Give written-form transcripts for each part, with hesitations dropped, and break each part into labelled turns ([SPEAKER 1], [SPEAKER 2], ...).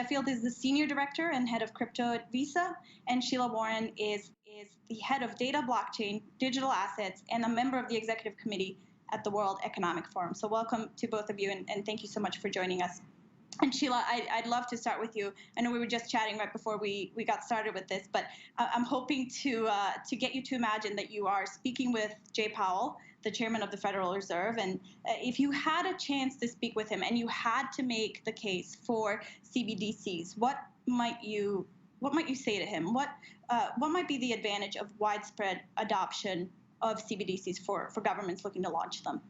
[SPEAKER 1] Sheffield is the Senior Director and Head of Crypto at Visa, and Sheila Warren is the Head of Data, Blockchain, Digital Assets, and a member of the Executive Committee at the World Economic Forum. So welcome to both of you, and thank you so much for joining us. And Sheila, I'd love to start with you. I know we were just chatting right before we got started with this, but I'm hoping to get you to imagine that you are speaking with Jay Powell, the chairman of the Federal Reserve, and if you had a chance to speak with him and you had to make the case for CBDCs, what might you say to him? What might be the advantage of widespread adoption of CBDCs for governments looking to launch them?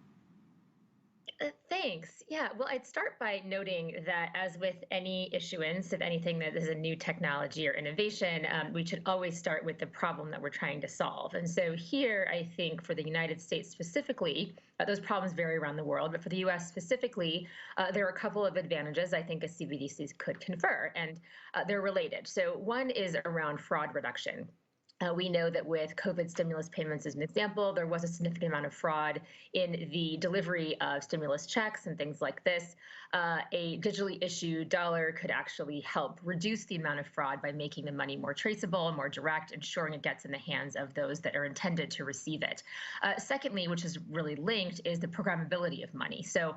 [SPEAKER 2] Thanks. Yeah, well, I'd start by noting that as with any issuance of anything that is a new technology or innovation, we should always start with the problem that we're trying to solve. And so here, I think for the United States specifically, those problems vary around the world, but for the US specifically, there are a couple of advantages I think a CBDCs could confer, and they're related. So one is around fraud reduction. We know that with COVID stimulus payments, as an example, there was a significant amount of fraud in the delivery of stimulus checks and things like this. A digitally issued dollar could actually help reduce the amount of fraud by making the money more traceable and more direct, ensuring it gets in the hands of those that are intended to receive it. Secondly, which is really linked, is the programmability of money. So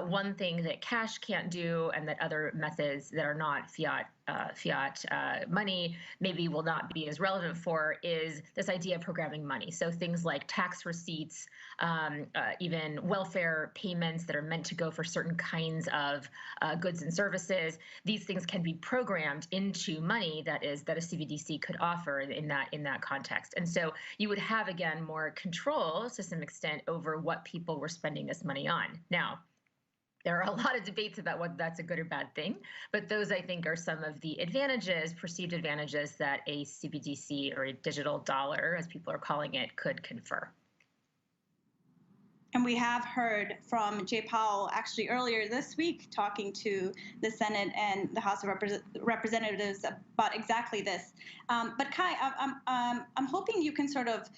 [SPEAKER 2] one thing that cash can't do and that other methods that are not fiat money maybe will not be as relevant for is this idea of programming money. So things like tax receipts, even welfare payments that are meant to go for certain kinds of goods and services. These things can be programmed into money that a CBDC could offer in that context. And so you would have, again, more control to some extent over what people were spending this money on. Now, there are a lot of debates about whether that's a good or bad thing, but those, I think, are some of the advantages, perceived advantages, that a CBDC or a digital dollar, as people are calling it, could confer.
[SPEAKER 1] And we have heard from Jay Powell actually earlier this week talking to the Senate and the House of Representatives about exactly this. But Kai, I'm hoping you can sort of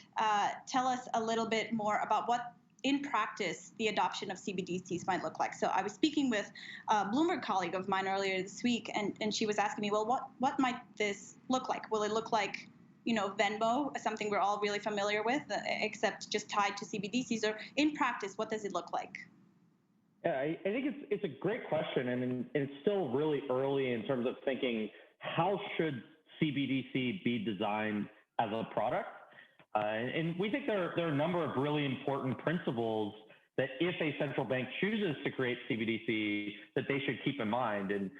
[SPEAKER 1] tell us a little bit more about what, in practice, the adoption of CBDCs might look like. So I was speaking with a Bloomberg colleague of mine earlier this week, and she was asking me, well, what might this look like? Will it look like, Venmo, something we're all really familiar with, except just tied to CBDCs? Or in practice, what does it look like?
[SPEAKER 3] Yeah, I think it's a great question, and it's still really early in terms of thinking, how should CBDC be designed as a product? And we think there are a number of really important principles that if a central bank chooses to create CBDC, that they should keep in mind. And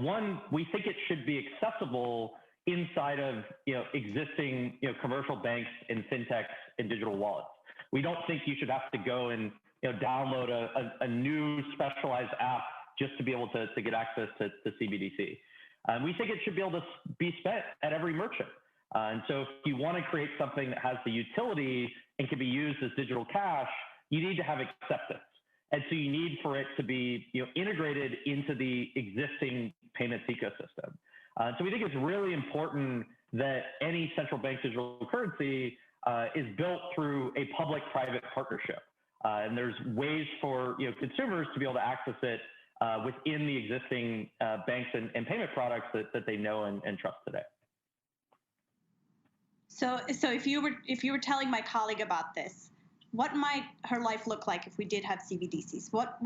[SPEAKER 3] one, we think it should be accessible inside of existing commercial banks and fintechs and digital wallets. We don't think you should have to go and download a new specialized app just to be able to get access to CBDC. We think it should be able to be spent at every merchant. And so if you want to create something that has the utility and can be used as digital cash, you need to have acceptance. And so you need for it to be integrated into the existing payments ecosystem. So we think it's really important that any central bank digital currency is built through a public-private partnership. And there's ways for consumers to be able to access it within the existing banks and payment products that they know and trust today.
[SPEAKER 1] So if you were telling my colleague about this, what might her life look like if we did have CBDCs? What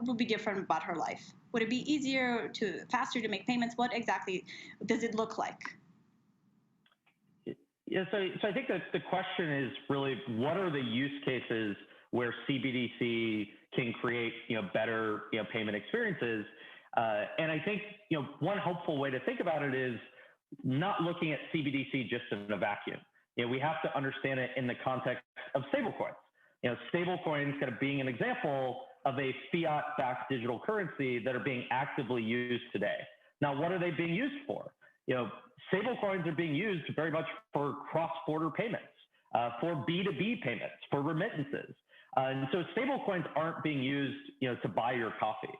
[SPEAKER 1] would be different about her life? Would it be faster to make payments? What exactly does it look like?
[SPEAKER 3] Yeah, so I think that the question is really, what are the use cases where CBDC can create better payment experiences? And I think one helpful way to think about it is not looking at CBDC just in a vacuum. We have to understand it in the context of stablecoins. Stablecoins kind of being an example of a fiat-backed digital currency that are being actively used today. Now, what are they being used for? Stablecoins are being used very much for cross-border payments, for B2B payments, for remittances. And so stablecoins aren't being used, to buy your coffee.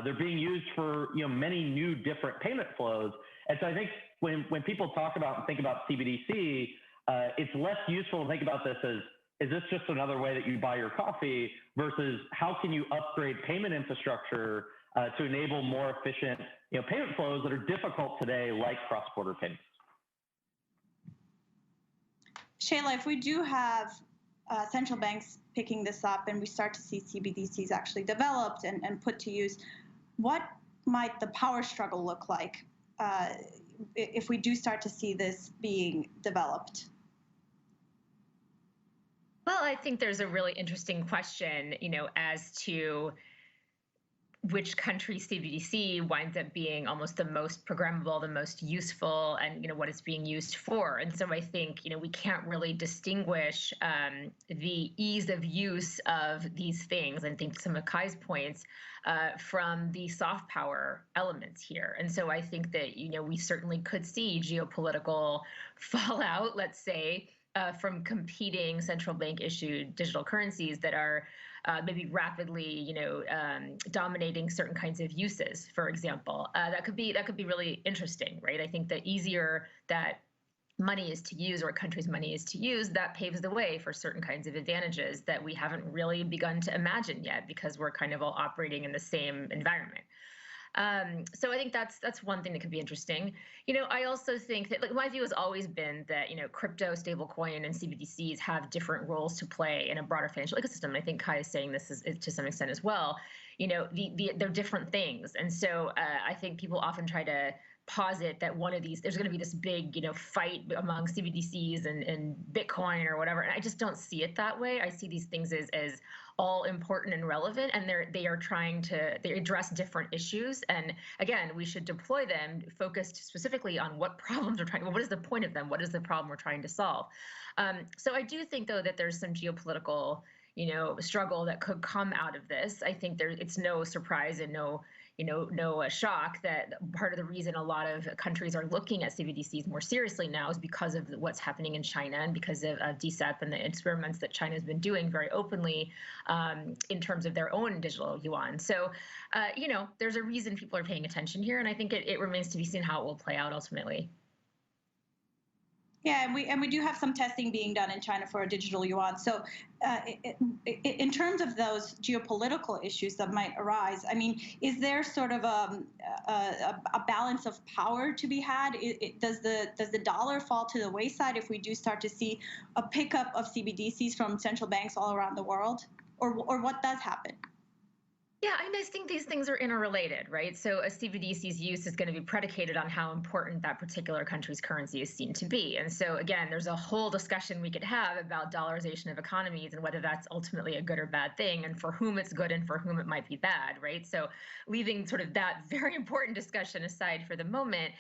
[SPEAKER 3] They're being used for, many new different payment flows. And so I think when people talk about and think about CBDC, it's less useful to think about this as, is this just another way that you buy your coffee versus how can you upgrade payment infrastructure to enable more efficient payment flows that are difficult today, like cross-border payments.
[SPEAKER 1] Shayla, if we do have central banks picking this up and we start to see CBDCs actually developed and put to use, what might the power struggle look like if we do start to see this being developed?
[SPEAKER 2] Well, I think there's a really interesting question, as to which country's CBDC winds up being almost the most programmable, the most useful, and what it's being used for. And so I think we can't really distinguish the ease of use of these things. And I think some of Kai's points from the soft power elements here. And so I think that we certainly could see geopolitical fallout, let's say, from competing central bank issued digital currencies that are maybe rapidly, dominating certain kinds of uses, for example. That could be really interesting, right? I think the easier that money is to use, or a country's money is to use, that paves the way for certain kinds of advantages that we haven't really begun to imagine yet, because we're kind of all operating in the same environment. So I think that's one thing that could be interesting. I also think that, my view has always been that, crypto, stablecoin, and CBDCs have different roles to play in a broader financial ecosystem. I think Kai is saying this is to some extent as well. They're different things. And so I think people often try to posit that one of these, there's going to be this big, fight among CBDCs and Bitcoin or whatever. And I just don't see it that way. I see these things as all important and relevant, and they address different issues. And again, we should deploy them focused specifically on what problems we're trying, what is the point of them? What is the problem we're trying to solve? So I do think, though, that there's some geopolitical, struggle that could come out of this. I think it's no surprise and no shock that part of the reason a lot of countries are looking at CBDCs more seriously now is because of what's happening in China, and because of DCEP and the experiments that China has been doing very openly in terms of their own digital yuan. So, there's a reason people are paying attention here, and I think it remains to be seen how it will play out ultimately.
[SPEAKER 1] Yeah, and we do have some testing being done in China for a digital yuan. So in terms of those geopolitical issues that might arise, I mean, is there sort of a balance of power to be had? Does the dollar fall to the wayside if we do start to see a pickup of CBDCs from central banks all around the world? Or what does happen?
[SPEAKER 2] Yeah, I think these things are interrelated, right? So a CBDC's use is going to be predicated on how important that particular country's currency is seen to be. And so again, there's a whole discussion we could have about dollarization of economies and whether that's ultimately a good or bad thing, and for whom it's good and for whom it might be bad, right? So leaving sort of that very important discussion aside for the moment,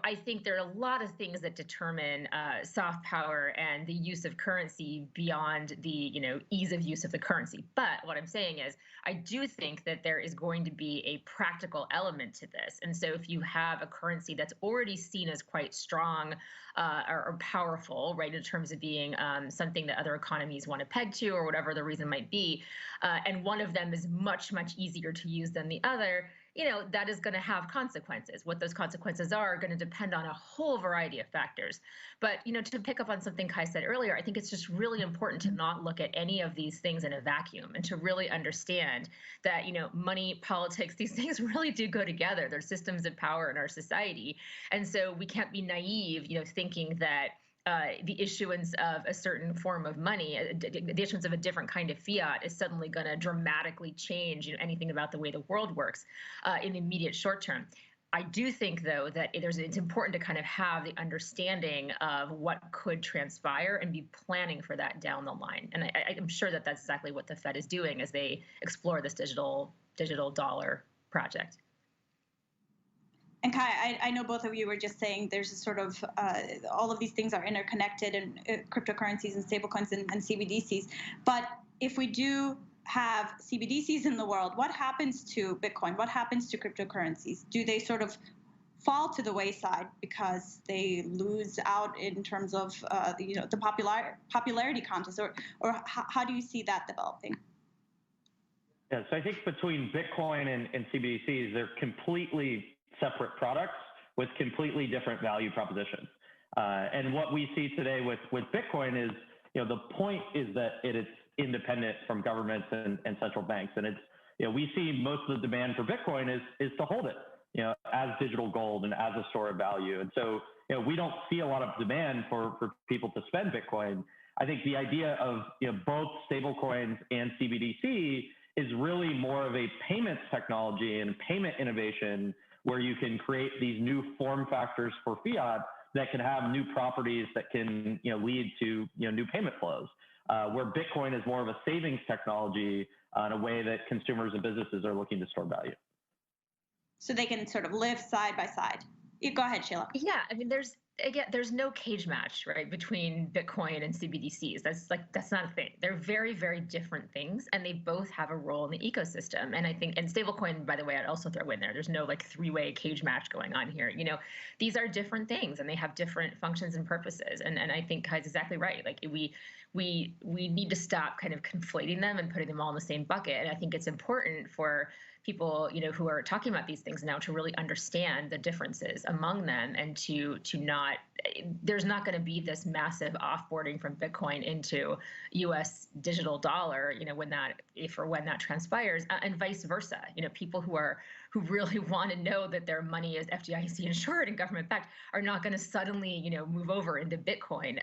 [SPEAKER 2] I think there are a lot of things that determine soft power and the use of currency beyond the, ease of use of the currency. But what I'm saying is, I do think that there is going to be a practical element to this. And so if you have a currency that's already seen as quite strong or powerful, right, in terms of being something that other economies want to peg to, or whatever the reason might be, and one of them is much, much easier to use than the other, that is going to have consequences. What those consequences are going to depend on a whole variety of factors. But, to pick up on something Kai said earlier, I think it's just really important to not look at any of these things in a vacuum, and to really understand that, money, politics, these things really do go together. They're systems of power in our society. And so we can't be naive, thinking that the issuance of a certain form of money, the issuance of a different kind of fiat is suddenly going to dramatically change anything about the way the world works in the immediate short term. I do think, though, that it's important to kind of have the understanding of what could transpire and be planning for that down the line. And I'm sure that that's exactly what the Fed is doing as they explore this digital dollar project.
[SPEAKER 1] And Kai, I know both of you were just saying there's a sort of all of these things are interconnected, and cryptocurrencies and stablecoins and CBDCs. But if we do have CBDCs in the world, what happens to Bitcoin? What happens to cryptocurrencies? Do they sort of fall to the wayside because they lose out in terms of the popularity contest, or how do you see that developing?
[SPEAKER 3] Yeah, so I think between Bitcoin and CBDCs, they're completely separate products with completely different value propositions. And what we see today with Bitcoin is, the point is that it is independent from governments and central banks, and we see most of the demand for Bitcoin is to hold it, as digital gold and as a store of value. And so, we don't see a lot of demand for people to spend Bitcoin. I think the idea of, both stablecoins and CBDC is really more of a payments technology and payment innovation where you can create these new form factors for fiat that can have new properties that can, lead to, new payment flows, where Bitcoin is more of a savings technology in a way that consumers and businesses are looking to store value.
[SPEAKER 1] So they can sort of live side by side. Go ahead, Sheila.
[SPEAKER 2] Yeah, I mean, there's no cage match, right, between Bitcoin and CBDCs. That's not a thing. They're very, very different things, and they both have a role in the ecosystem. And I think, and stablecoin, by the way, I'd also throw in there. There's no like three-way cage match going on here. These are different things, and they have different functions and purposes. And I think Kai's exactly right. Like we need to stop kind of conflating them and putting them all in the same bucket. And I think it's important for people, who are talking about these things now to really understand the differences among them and to not, there's not going to be this massive offboarding from Bitcoin into US digital dollar, when that transpires, and vice versa. People who really want to know that their money is FDIC insured and government backed are not going to suddenly, move over into Bitcoin.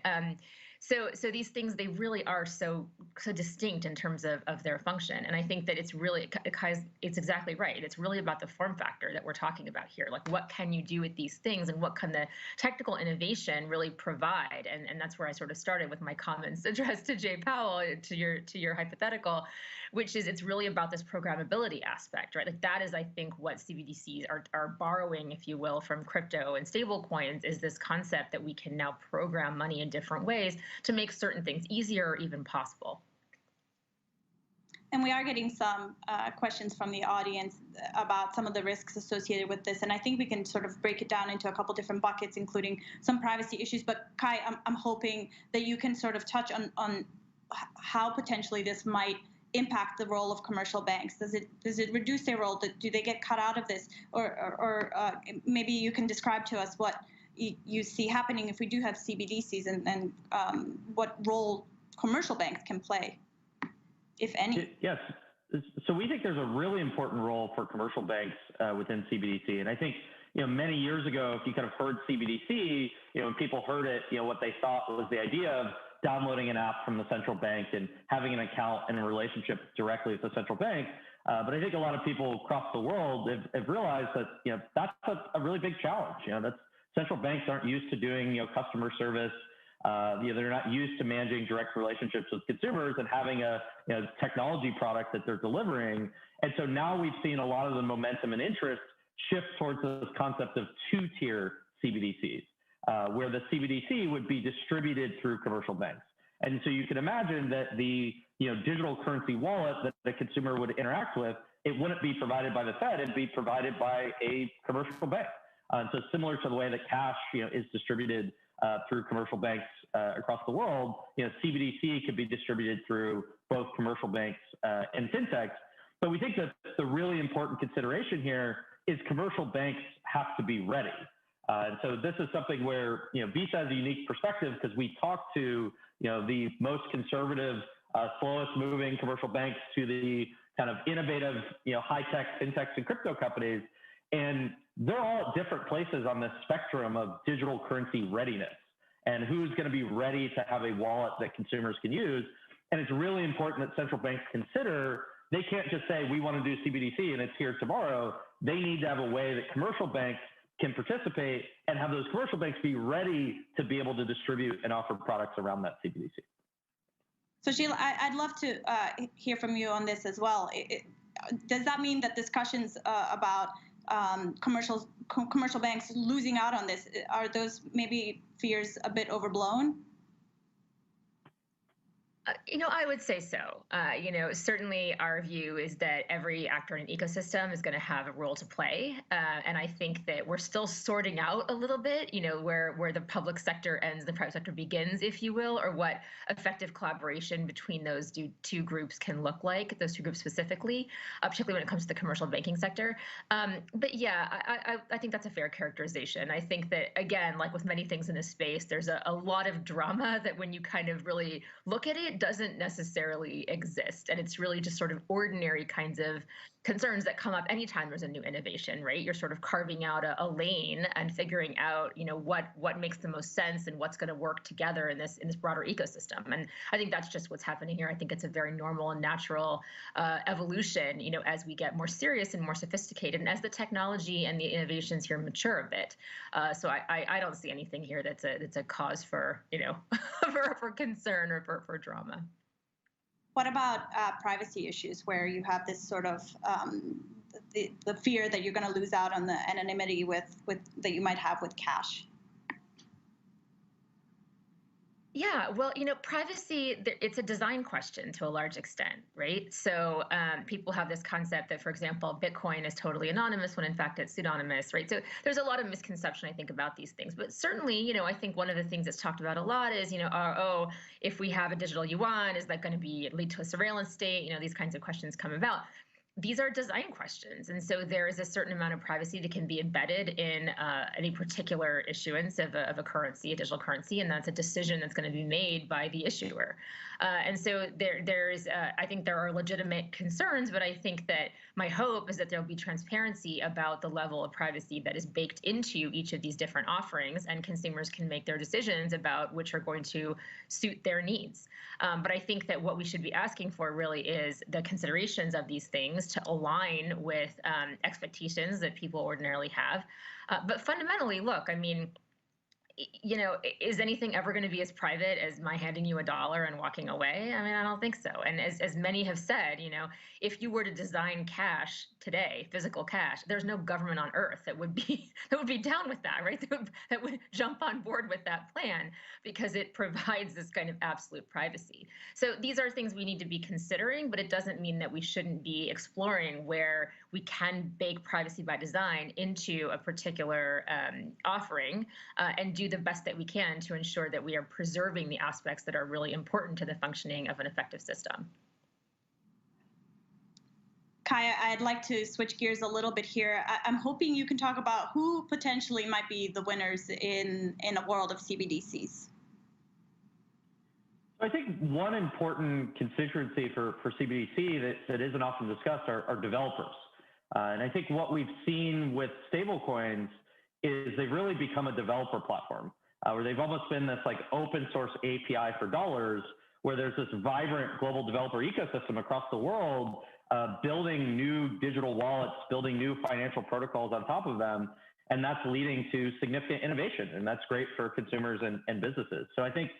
[SPEAKER 2] So these things, they really are so distinct in terms of their function. And I think that it's really, it's exactly right. It's really about the form factor that we're talking about here. Like, what can you do with these things, and what can the technical innovation really provide? And that's where I sort of started with my comments addressed to Jay Powell, to your hypothetical, which is it's really about this programmability aspect, right? Like that is, I think, what CBDCs are borrowing, if you will, from crypto and stable coins, is this concept that we can now program money in different ways to make certain things easier or even possible.
[SPEAKER 1] And we are getting some questions from the audience about some of the risks associated with this. And I think we can sort of break it down into a couple different buckets, including some privacy issues. But Kai, I'm hoping that you can sort of touch on how potentially this might impact the role of commercial banks. Does it reduce their role? Do they get cut out of this? Or maybe you can describe to us what you see happening if we do have CBDCs, and what role commercial banks can play, if any.
[SPEAKER 3] Yes. So we think there's a really important role for commercial banks within CBDC. And I think, many years ago, if you kind of heard CBDC, when people heard it, what they thought was the idea of downloading an app from the central bank and having an account and a relationship directly with the central bank. But I think a lot of people across the world have realized that, that's a really big challenge. That's central banks aren't used to doing, customer service. They're not used to managing direct relationships with consumers and having a technology product that they're delivering. And so now we've seen a lot of the momentum and interest shift towards this concept of two-tier CBDCs, where the CBDC would be distributed through commercial banks. And so you can imagine that the digital currency wallet that the consumer would interact with, it wouldn't be provided by the Fed, it'd be provided by a commercial bank. So similar to the way that cash is distributed through commercial banks across the world, CBDC could be distributed through both commercial banks and fintechs. But we think that the really important consideration here is commercial banks have to be ready. And so this is something where Visa has a unique perspective because we talk to the most conservative, slowest moving commercial banks to the kind of innovative, high-tech fintechs and crypto companies. And they're all at different places on the spectrum of digital currency readiness and who's going to be ready to have a wallet that consumers can use. And it's really important that central banks consider they can't just say, we want to do CBDC and it's here tomorrow. They need to have a way that commercial banks can participate and have those commercial banks be ready to be able to distribute and offer products around that CBDC. So
[SPEAKER 1] Sheila, I'd love to hear from you on this as well. Does that mean that discussions about commercial banks losing out on this, are those maybe fears a bit overblown?
[SPEAKER 2] I would say so. Certainly our view is that every actor in an ecosystem is going to have a role to play. And I think that we're still sorting out a little bit, where the public sector ends, the private sector begins, if you will, or what effective collaboration between those two groups can look like, those two groups specifically, particularly when it comes to the commercial banking sector. But yeah, I think that's a fair characterization. I think that, again, like with many things in this space, there's a lot of drama that when you kind of really look at it, doesn't necessarily exist. And it's really just sort of ordinary kinds of concerns that come up anytime there's a new innovation, right? You're sort of carving out a lane and figuring out, what makes the most sense and what's going to work together in this broader ecosystem. And I think that's just what's happening here. I think it's a very normal and natural evolution, as we get more serious and more sophisticated, and as the technology and the innovations here mature a bit. So I don't see anything here that's a cause for for concern or for drama.
[SPEAKER 1] What about privacy issues, where you have this sort of the fear that you're going to lose out on the anonymity with that you might have with cash?
[SPEAKER 2] Yeah, well, privacy, it's a design question to a large extent, right? So people have this concept that, for example, Bitcoin is totally anonymous when in fact it's pseudonymous, right? So there's a lot of misconception, I think, about these things. But certainly, I think one of the things that's talked about a lot is, if we have a digital yuan, is that going to lead to a surveillance state? These kinds of questions come about. These are design questions. And so there is a certain amount of privacy that can be embedded in any particular issuance of a currency, a digital currency, and that's a decision that's going to be made by the issuer. And so I think there are legitimate concerns, but I think that my hope is that there'll be transparency about the level of privacy that is baked into each of these different offerings, and consumers can make their decisions about which are going to suit their needs. But I think that what we should be asking for really is the considerations of these things to align with expectations that people ordinarily have. But fundamentally, look, I mean, is anything ever going to be as private as my handing you $1 and walking away? I mean, I don't think so. And as many have said, if you were to design cash today, physical cash, there's no government on earth that would be down with that, right? That would jump on board with that plan, because it provides this kind of absolute privacy. So these are things we need to be considering, but it doesn't mean that we shouldn't be exploring where we can bake privacy by design into a particular offering and do the best that we can to ensure that we are preserving the aspects that are really important to the functioning of an effective system.
[SPEAKER 1] Kaya, I'd like to switch gears a little bit here. I'm hoping you can talk about who potentially might be the winners in a world of CBDCs.
[SPEAKER 3] I think one important constituency for CBDC that isn't often discussed are developers. And I think what we've seen with stablecoins is they've really become a developer platform, where they've almost been this like open source API for dollars, where there's this vibrant global developer ecosystem across the world, building new digital wallets, building new financial protocols on top of them. And that's leading to significant innovation. And that's great for consumers and businesses. So I think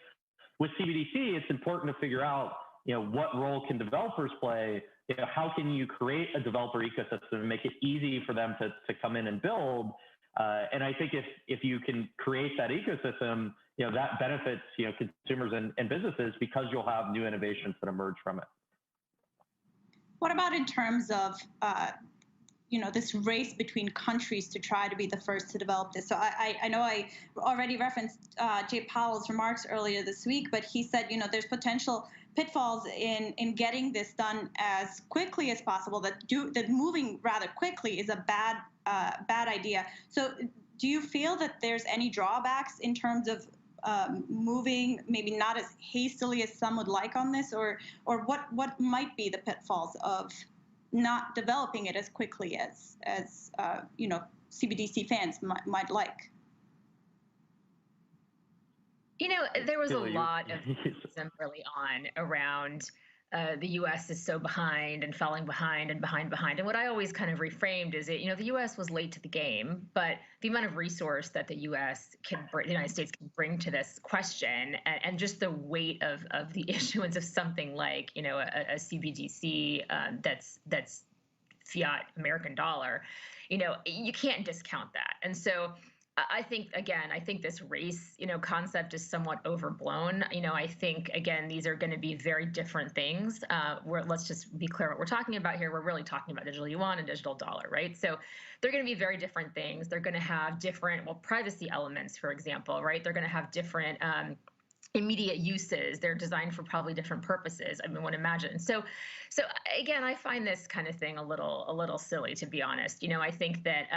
[SPEAKER 3] with CBDC, it's important to figure out, what role can developers play? How can you create a developer ecosystem and make it easy for them to come in and build? And I think if you can create that ecosystem, that benefits, consumers and businesses, because you'll have new innovations that emerge from it.
[SPEAKER 1] What about in terms of, this race between countries to try to be the first to develop this? So I know I already referenced Jay Powell's remarks earlier this week, but he said, there's potential pitfalls in getting this done as quickly as possible, that moving rather quickly is a bad idea. So do you feel that there's any drawbacks in terms of moving maybe not as hastily as some would like on this, or what might be the pitfalls of not developing it as quickly as CBDC fans might like?
[SPEAKER 2] There was a lot of criticism early on around the U.S. is so behind and falling behind and behind. And what I always kind of reframed is the U.S. was late to the game, but the amount of resource that the United States can bring to this question, and just the weight of the issuance of something like, a CBDC that's fiat American dollar, you can't discount that. And so I think, again, I think this race, concept is somewhat overblown. I think, again, these are going to be very different things. Let's just be clear what we're talking about here. We're really talking about digital yuan and digital dollar, right? So they're going to be very different things. They're going to have different, privacy elements, for example, right? They're going to have different immediate uses. They're designed for probably different purposes. I mean, one imagine. So again, I find this kind of thing a little silly, to be honest. I think that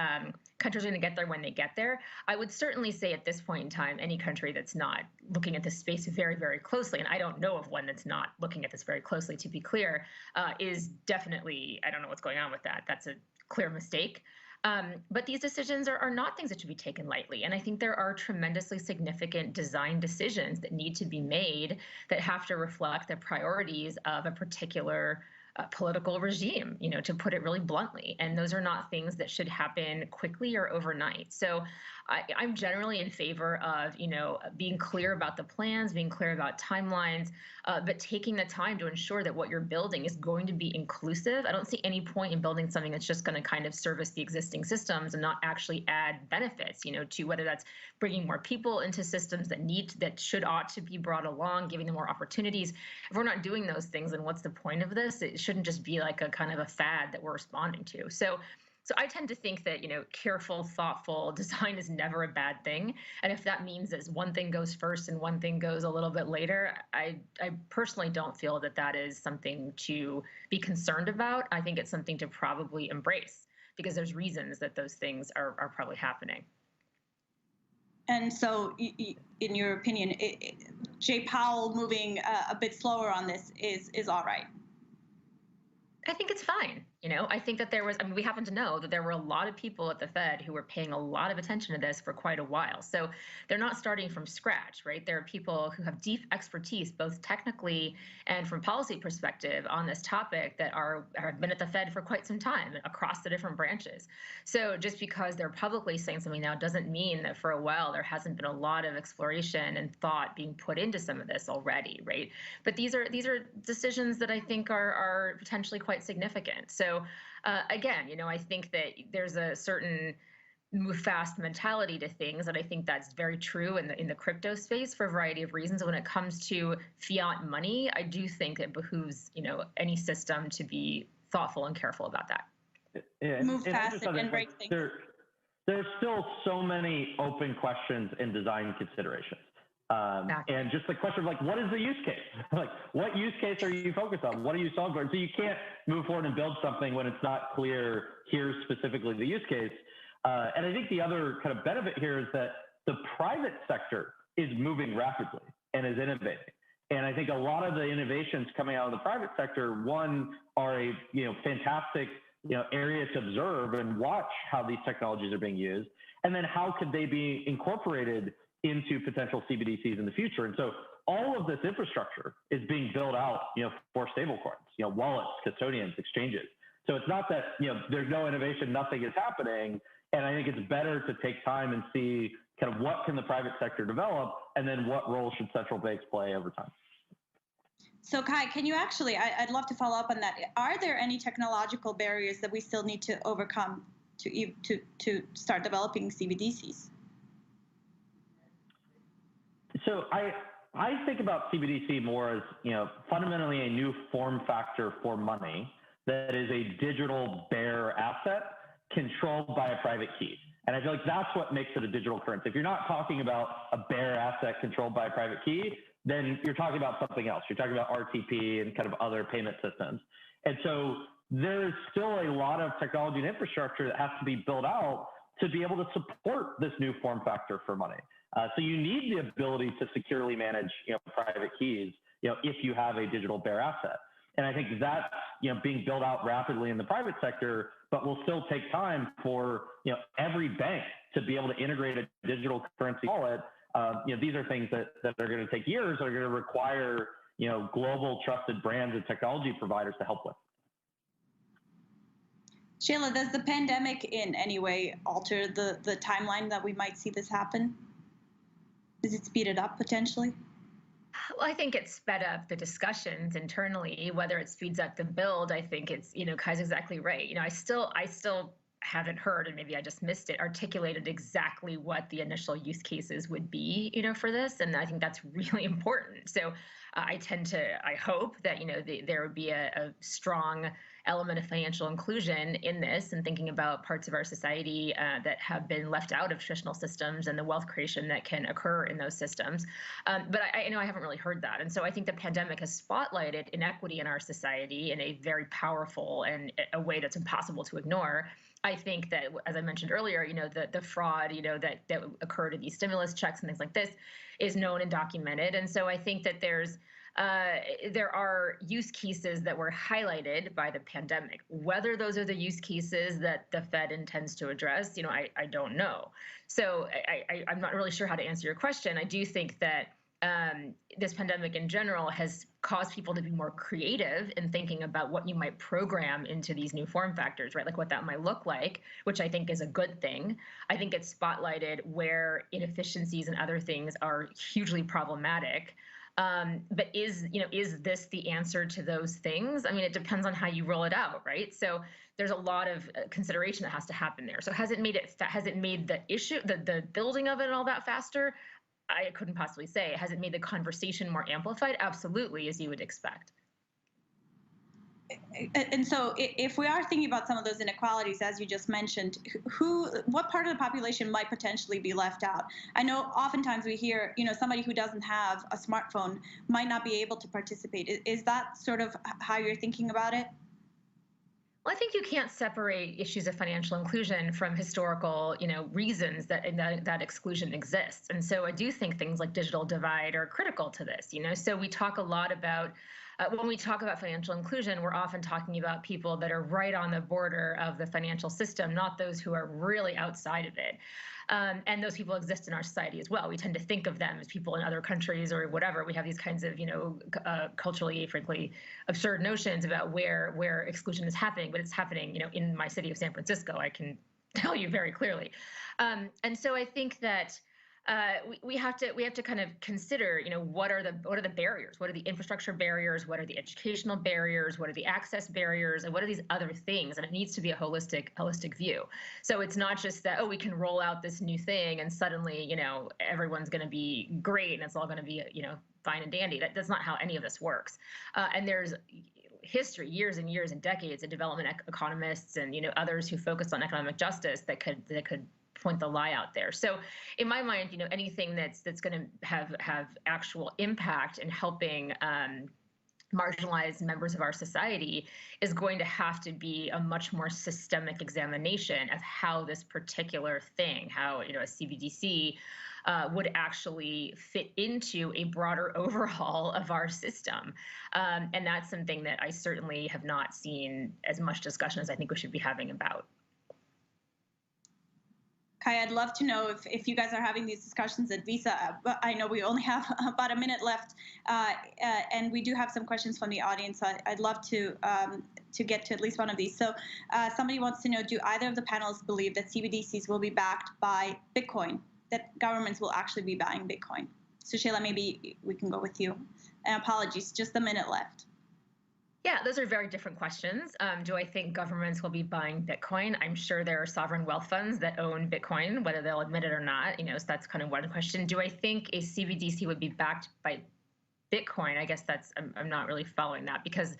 [SPEAKER 2] countries are going to get there when they get there. I would certainly say at this point in time, any country that's not looking at this space very, very closely, and I don't know of one that's not looking at this very closely, to be clear, is definitely, I don't know what's going on with that. That's a clear mistake. But these decisions are not things that should be taken lightly. And I think there are tremendously significant design decisions that need to be made that have to reflect the priorities of a particular political regime, to put it really bluntly. And those are not things that should happen quickly or overnight. So I'm generally in favor of, being clear about the plans, being clear about timelines, but taking the time to ensure that what you're building is going to be inclusive. I don't see any point in building something that's just going to kind of service the existing systems and not actually add benefits, to whether that's bringing more people into systems that ought to be brought along, giving them more opportunities. If we're not doing those things, then what's the point of this? It shouldn't just be like a kind of a fad that we're responding to. So I tend to think that, careful, thoughtful design is never a bad thing. And if that means that one thing goes first and one thing goes a little bit later, I personally don't feel that that is something to be concerned about. I think it's something to probably embrace because there's reasons that those things are probably happening.
[SPEAKER 1] And so, in your opinion, Jay Powell moving a bit slower on this is all right?
[SPEAKER 2] I think it's fine. I think that we happen to know that there were a lot of people at the Fed who were paying a lot of attention to this for quite a while. So they're not starting from scratch, right? There are people who have deep expertise, both technically and from policy perspective on this topic that have been at the Fed for quite some time across the different branches. So just because they're publicly saying something now doesn't mean that for a while there hasn't been a lot of exploration and thought being put into some of this already, right? But these are decisions that I think are potentially quite significant. So again, I think that there's a certain move fast mentality to things, and I think that's very true in the crypto space for a variety of reasons. When it comes to fiat money, I do think it behooves any system to be thoughtful and careful about that.
[SPEAKER 3] Yeah,
[SPEAKER 1] move fast and break things.
[SPEAKER 3] There's still so many open questions in design considerations.
[SPEAKER 2] Exactly.
[SPEAKER 3] And just the question of what is the use case? What use case are you focused on? What are you solving for? So you can't move forward and build something when it's not clear, here's specifically the use case. And I think the other kind of benefit here is that the private sector is moving rapidly and is innovating. And I think a lot of the innovations coming out of the private sector, one, are a fantastic area to observe and watch how these technologies are being used, and then how could they be incorporated into potential CBDCs in the future. And so all of this infrastructure is being built out, for stablecoins, wallets, custodians, exchanges. So it's not that, there's no innovation, nothing is happening. And I think it's better to take time and see kind of what can the private sector develop, and then what role should central banks play over time.
[SPEAKER 1] So Kai, can you actually, I'd love to follow up on that. Are there any technological barriers that we still need to overcome to start developing CBDCs?
[SPEAKER 3] So I think about CBDC more as, fundamentally a new form factor for money that is a digital bearer asset controlled by a private key. And I feel like that's what makes it a digital currency. If you're not talking about a bearer asset controlled by a private key, then you're talking about something else. You're talking about RTP and kind of other payment systems. And so there's still a lot of technology and infrastructure that has to be built out to be able to support this new form factor for money. So you need the ability to securely manage, private keys, if you have a digital bearer asset. And I think that's, being built out rapidly in the private sector, but will still take time for, every bank to be able to integrate a digital currency wallet. These are things that are going to take years, are going to require, global trusted brands and technology providers to help with.
[SPEAKER 1] Shayla, does the pandemic in any way alter the timeline that we might see this happen? Does it speed it up potentially?
[SPEAKER 2] Well, I think it sped up the discussions internally. Whether it speeds up the build, I think it's, Kai's exactly right. I still haven't heard, and maybe I just missed it, articulated exactly what the initial use cases would be, for this. And I think that's really important. So I hope that, there would be a strong element of financial inclusion in this, and thinking about parts of our society that have been left out of traditional systems and the wealth creation that can occur in those systems. But I know I haven't really heard that. And so I think the pandemic has spotlighted inequity in our society in a very powerful and a way that's impossible to ignore. I think that, as I mentioned earlier, the fraud, that occurred in these stimulus checks and things like this is known and documented. And so I think that there are use cases that were highlighted by the pandemic. Whether those are the use cases that the Fed intends to address, I don't know. So I'm not really sure how to answer your question. I do think that this pandemic in general has caused people to be more creative in thinking about what you might program into these new form factors, right? Like what that might look like, which I think is a good thing. I think it's spotlighted where inefficiencies and other things are hugely problematic. But is this the answer to those things? I mean, it depends on how you roll it out, right? So there's a lot of consideration that has to happen there. So has it made the issue, the building of it and all that faster? I couldn't possibly say. Has it made the conversation more amplified? Absolutely, as you would expect.
[SPEAKER 1] And so if we are thinking about some of those inequalities, as you just mentioned, what part of the population might potentially be left out? I know oftentimes we hear, somebody who doesn't have a smartphone might not be able to participate. Is that sort of how you're thinking about it?
[SPEAKER 2] Well, I think you can't separate issues of financial inclusion from historical, reasons that exclusion exists. And so I do think things like digital divide are critical to this. So we talk a lot about when we talk about financial inclusion, we're often talking about people that are right on the border of the financial system, not those who are really outside of it. And those people exist in our society as well. We tend to think of them as people in other countries or whatever. We have these kinds of, culturally, frankly, absurd notions about where exclusion is happening, but it's happening, in my city of San Francisco. I can tell you very clearly. And so I think that we have to kind of consider, what are the barriers? What are the infrastructure barriers? What are the educational barriers? What are the access barriers? And what are these other things? And it needs to be a holistic view. So it's not just that, we can roll out this new thing and suddenly, everyone's going to be great and it's all going to be, fine and dandy. That's not how any of this works. And there's history, years and years and decades of development economists and, others who focus on economic justice that could point the lie out there. So in my mind, anything that's going to have actual impact in helping marginalized members of our society is going to have to be a much more systemic examination of how this particular thing, how, a CBDC would actually fit into a broader overhaul of our system. And that's something that I certainly have not seen as much discussion as I think we should be having about.
[SPEAKER 1] Kai, I'd love to know if you guys are having these discussions at Visa. But I know we only have about a minute left, and we do have some questions from the audience. So I'd love to get to at least one of these. So somebody wants to know, do either of the panelists believe that CBDCs will be backed by Bitcoin, that governments will actually be buying Bitcoin? So Shayla, maybe we can go with you. And apologies, just a minute left.
[SPEAKER 2] Yeah, those are very different questions. Do I think governments will be buying Bitcoin? I'm sure there are sovereign wealth funds that own Bitcoin, whether they'll admit it or not. So that's kind of one question. Do I think a CBDC would be backed by Bitcoin? I guess I'm not really following that, because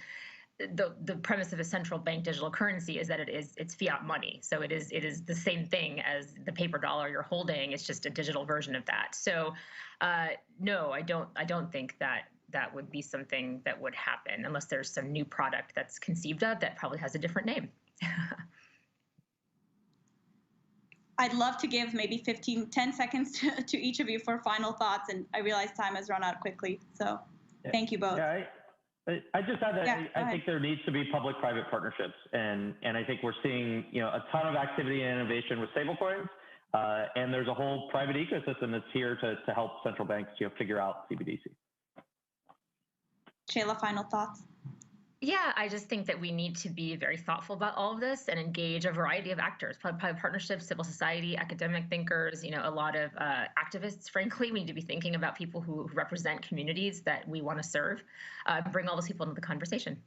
[SPEAKER 2] the premise of a central bank digital currency is that it's fiat money. So it is the same thing as the paper dollar you're holding. It's just a digital version of that. So no, I don't think that would be something that would happen unless there's some new product that's conceived of that probably has a different name.
[SPEAKER 1] I'd love to give maybe 10 seconds to each of you for final thoughts, and I realize time has run out quickly. So thank you both.
[SPEAKER 3] Yeah, I just add that I think there needs to be public-private partnerships, and I think we're seeing a ton of activity and innovation with stablecoins, and there's a whole private ecosystem that's here to help central banks figure out CBDC.
[SPEAKER 1] Shayla, final thoughts?
[SPEAKER 2] Yeah, I just think that we need to be very thoughtful about all of this and engage a variety of actors, public partnerships, civil society, academic thinkers, a lot of activists. Frankly, we need to be thinking about people who represent communities that we want to serve, bring all those people into the conversation.